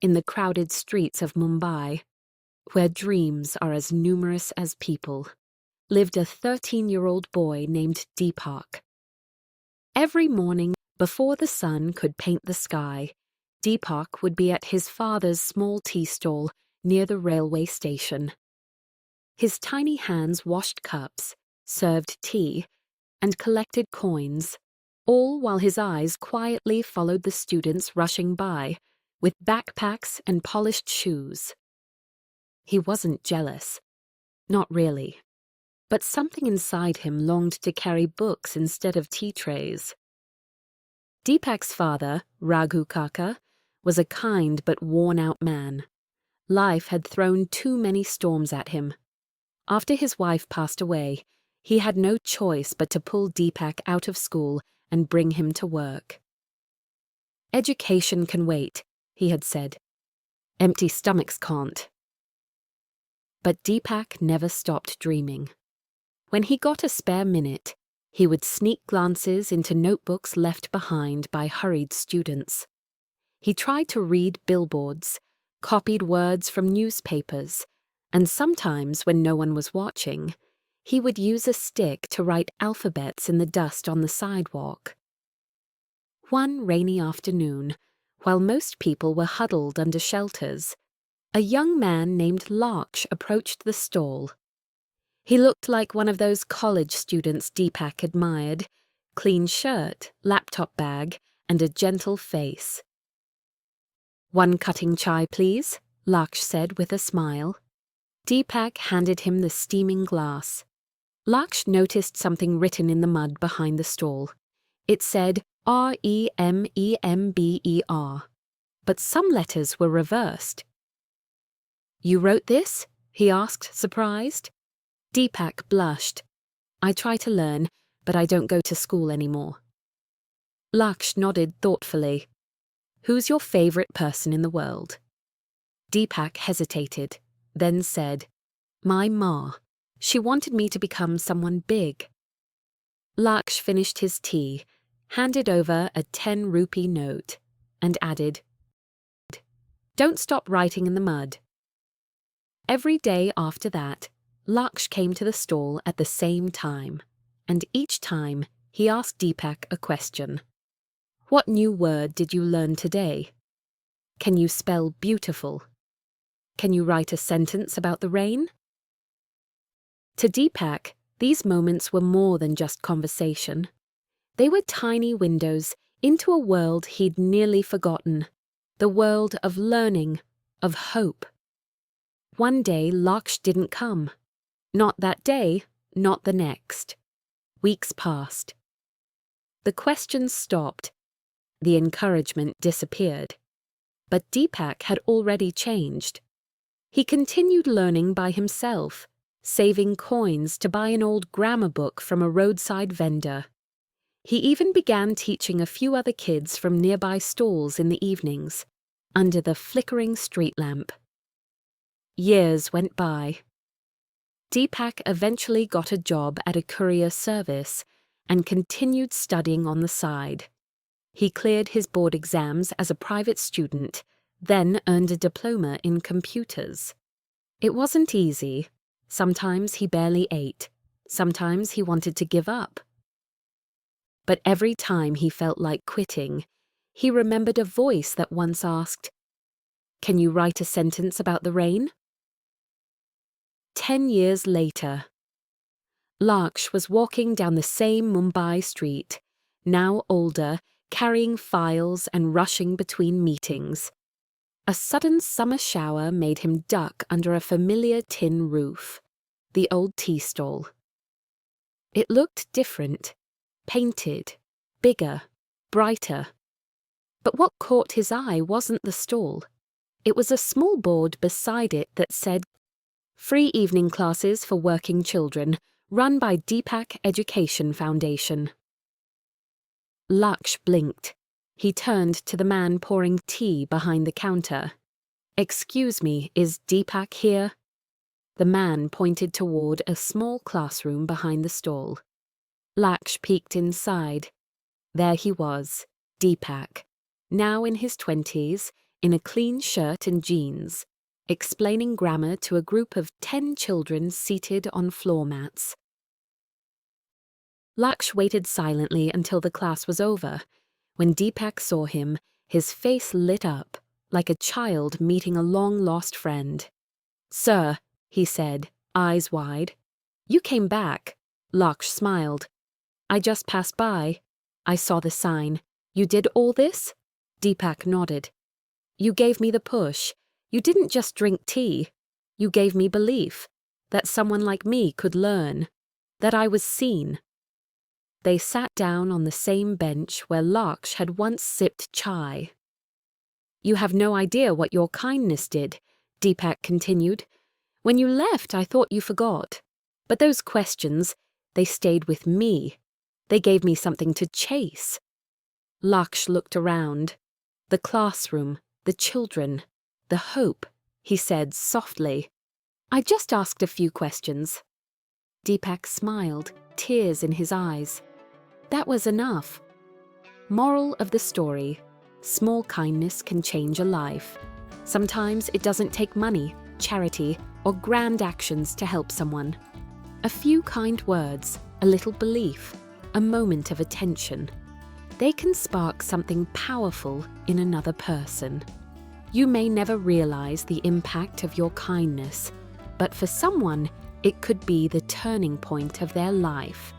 in the crowded streets of Mumbai, where dreams are as numerous as people, lived a 13-year-old boy named Deepak. Every morning, before the sun could paint the sky, Deepak would be at his father's small tea stall near the railway station. His tiny hands washed cups, served tea, and collected coins, all while his eyes quietly followed the students rushing by, with backpacks and polished shoes. He wasn't jealous. Not really. But something inside him longed to carry books instead of tea trays. Deepak's father, Raghu Kaka, was a kind but worn-out man. Life had thrown too many storms at him. After his wife passed away, he had no choice but to pull Deepak out of school and bring him to work. "Education can wait," he had said. "Empty stomachs can't." But Deepak never stopped dreaming. When he got a spare minute, he would sneak glances into notebooks left behind by hurried students. He tried to read billboards, copied words from newspapers, and sometimes, when no one was watching, he would use a stick to write alphabets in the dust on the sidewalk. One rainy afternoon, while most people were huddled under shelters, a young man named Laksh approached the stall. He looked like one of those college students Deepak admired: clean shirt, laptop bag, and a gentle face. "One cutting chai, please," Laksh said with a smile. Deepak handed him the steaming glass. Laksh noticed something written in the mud behind the stall. It said REMEMBER, but some letters were reversed. "You wrote this?" he asked, surprised. Deepak blushed. "I try to learn, but I don't go to school anymore." Laksh nodded thoughtfully. "Who's your favorite person in the world?" Deepak hesitated, then said, "My ma. She wanted me to become someone big." Laksh finished his tea, handed over a 10-rupee note, and added, "Don't stop writing in the mud." Every day after that, Laksh came to the stall at the same time, and each time he asked Deepak a question. "What new word did you learn today? Can you spell beautiful? Can you write a sentence about the rain?" To Deepak, these moments were more than just conversation. They were tiny windows into a world he'd nearly forgotten, the world of learning, of hope. One day Laksh didn't come. Not that day, not the next. Weeks passed. The questions stopped. The encouragement disappeared. But Deepak had already changed. He continued learning by himself, saving coins to buy an old grammar book from a roadside vendor. He even began teaching a few other kids from nearby stalls in the evenings, under the flickering street lamp. Years went by. Deepak eventually got a job at a courier service and continued studying on the side. He cleared his board exams as a private student, then earned a diploma in computers. It wasn't easy. Sometimes he barely ate. Sometimes he wanted to give up. But every time he felt like quitting, he remembered a voice that once asked, "Can you write a sentence about the rain?" 10 years later, Laksh was walking down the same Mumbai street, now older, carrying files and rushing between meetings. A sudden summer shower made him duck under a familiar tin roof, the old tea stall. It looked different, painted, bigger, brighter. But what caught his eye wasn't the stall. It was a small board beside it that said, "Free evening classes for working children, run by Deepak Education Foundation." Laksh blinked. He turned to the man pouring tea behind the counter. "Excuse me, is Deepak here?" The man pointed toward a small classroom behind the stall. Laksh peeked inside. There he was, Deepak, now in his 20s, in a clean shirt and jeans, explaining grammar to a group of 10 children seated on floor mats. Laksh waited silently until the class was over. When Deepak saw him, his face lit up, like a child meeting a long-lost friend. "Sir," he said, eyes wide. "You came back." Laksh smiled. "I just passed by. I saw the sign. You did all this?" Deepak nodded. "You gave me the push. You didn't just drink tea. You gave me belief that someone like me could learn, that I was seen." They sat down on the same bench where Laksh had once sipped chai. "You have no idea what your kindness did," Deepak continued. "When you left, I thought you forgot. But those questions, they stayed with me. They gave me something to chase." Laksh looked around. The classroom, the children, the hope, he said softly. "I just asked a few questions." Deepak smiled, tears in his eyes. That was enough. Moral of the story: small kindness can change a life. Sometimes it doesn't take money, charity, or grand actions to help someone. A few kind words, a little belief, a moment of attention. They can spark something powerful in another person. You may never realize the impact of your kindness, but for someone, it could be the turning point of their life.